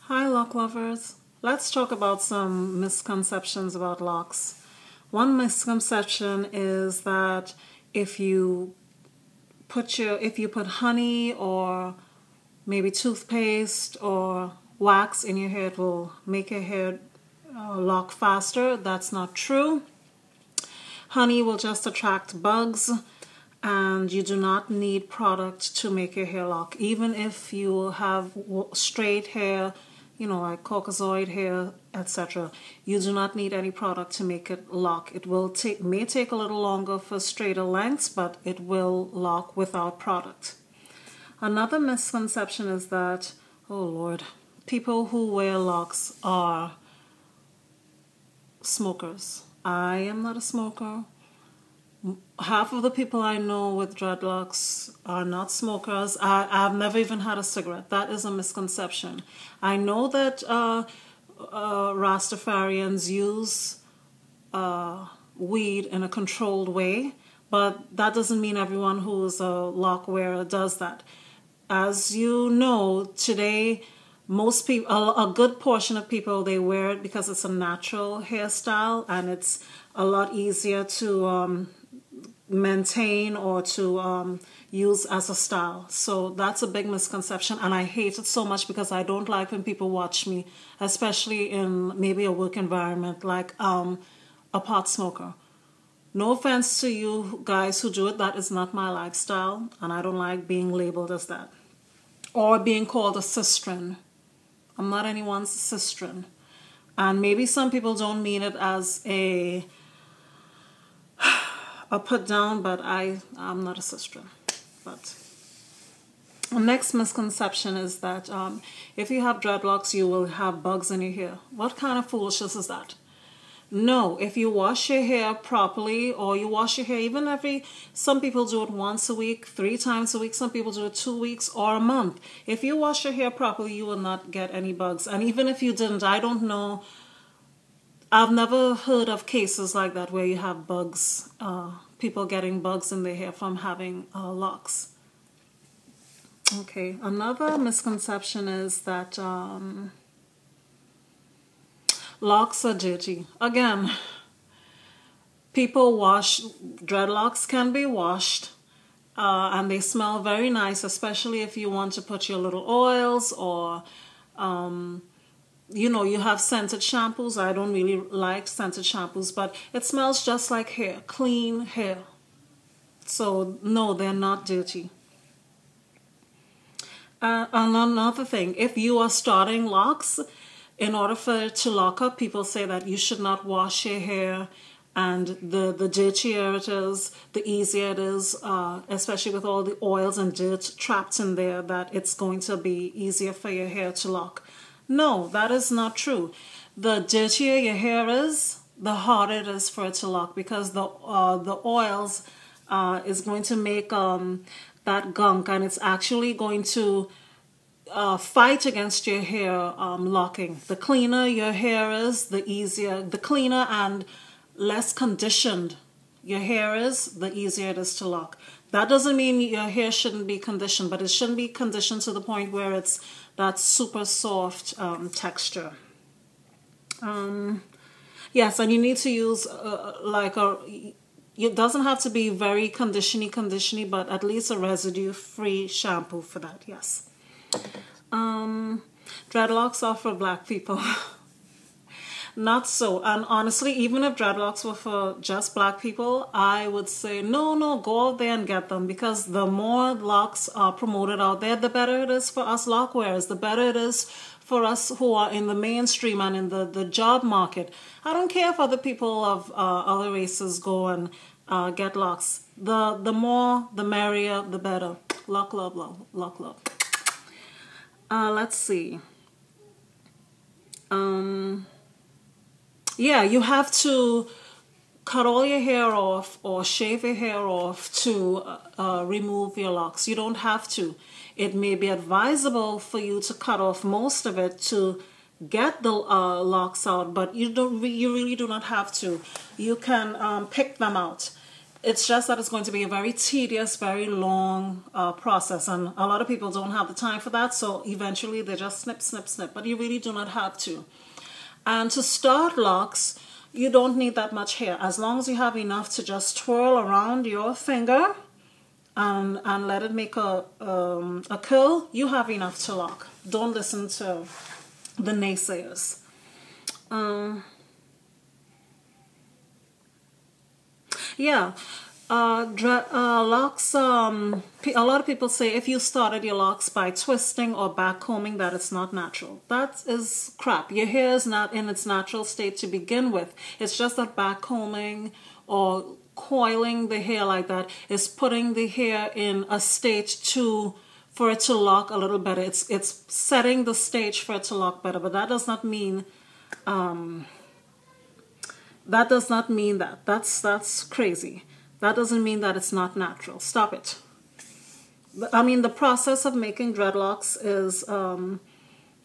Hi, lock lovers. Let's talk about some misconceptions about locks. One misconception is that if you put honey or maybe toothpaste or wax in your hair, it will make your hair lock faster. That's not true. Honey will just attract bugs, and you do not need product to make your hair lock. Even if you have straight hair, like Caucasoid hair, etc., you do not need any product to make it lock. It may take a little longer for straighter lengths, but it will lock without product. Another misconception is that, oh Lord, people who wear locks are smokers. I am not a smoker. Half of the people I know with dreadlocks are not smokers. I've never even had a cigarette. That is a misconception. I know that Rastafarians use weed in a controlled way, but that doesn't mean everyone who is a lock wearer does that. As you know, today, most people, a good portion of people, they wear it because it's a natural hairstyle and it's a lot easier to maintain or to use as a style. So that's a big misconception, and I hate it so much because I don't like when people watch me, especially in maybe a work environment, like a pot smoker. No offense to you guys who do it, that is not my lifestyle, and I don't like being labeled as that. Or being called a sistren. I'm not anyone's sistren. And maybe some people don't mean it as a put down, but I'm not a sister. But the next misconception is that if you have dreadlocks, you will have bugs in your hair. What kind of foolishness is that? No, if you wash your hair properly, or you wash your hair some people do it once a week, 3 times a week, some people do it 2 weeks or a month. If you wash your hair properly, you will not get any bugs. And even if you didn't, I don't know, I've never heard of cases like that where you have bugs, people getting bugs in their hair from having locks. Okay, another misconception is that locks are dirty. Again, dreadlocks can be washed and they smell very nice, especially if you want to put your little oils or you have scented shampoos. I don't really like scented shampoos, but it smells just like hair, clean hair. So no, they're not dirty. And another thing, if you are starting locks, in order for it to lock up, people say that you should not wash your hair, and the dirtier it is, the easier it is, especially with all the oils and dirt trapped in there, that it's going to be easier for your hair to lock. No, that is not true. The dirtier your hair is, the harder it is for it to lock, because the oils is going to make that gunk, and it's actually going to fight against your hair locking. The cleaner your hair is, the cleaner and less conditioned your hair is, the easier it is to lock. That doesn't mean your hair shouldn't be conditioned, but it shouldn't be conditioned to the point where it's that super soft texture. Yes, and you need to use it doesn't have to be very conditioning, but at least a residue-free shampoo for that, yes. Dreadlocks are for black people. Not so. And honestly, even if dreadlocks were for just black people, I would say no, go out there and get them, because the more locks are promoted out there, the better it is for us lock wearers, the better it is for us who are in the mainstream and in the job market. I don't care if other people of other races go and get locks. The more, the merrier, the better. Lock love. Let's see. Yeah, you have to cut all your hair off or shave your hair off to remove your locks. You don't have to. It may be advisable for you to cut off most of it to get the locks out, but you really do not have to. You can pick them out. It's just that it's going to be a very tedious, very long process, and a lot of people don't have the time for that, so eventually they just snip, snip, snip, but you really do not have to. And to start locks, you don't need that much hair. As long as you have enough to just twirl around your finger and let it make a curl, you have enough to lock. Don't listen to the naysayers. Yeah, locks, a lot of people say if you started your locks by twisting or back combing, that it's not natural. That is crap. Your hair is not in its natural state to begin with. It's just that back combing or coiling the hair like that is putting the hair in a state for it to lock a little better. It's setting the stage for it to lock better, but that does not mean that. That's crazy. That doesn't mean that it's not natural. Stop it. I mean, the process of making dreadlocks is,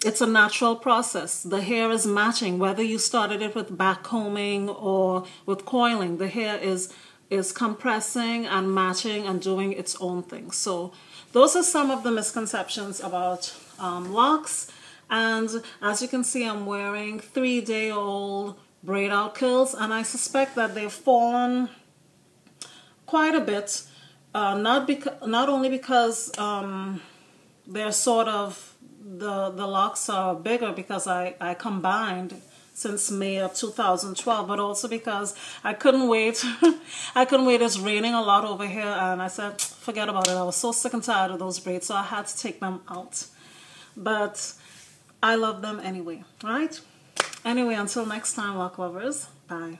it's a natural process. The hair is matching, whether you started it with back combing or with coiling. The hair is compressing and matching and doing its own thing. So those are some of the misconceptions about locks. And as you can see, I'm wearing 3-day-old braid out curls, and I suspect that they've fallen quite a bit, not only because they're sort of, the locks are bigger because I combined since May of 2012, but also because I couldn't wait. I couldn't wait. It's raining a lot over here, and I said, forget about it. I was so sick and tired of those braids, so I had to take them out. But I love them anyway, right? Anyway, until next time, lock lovers. Bye.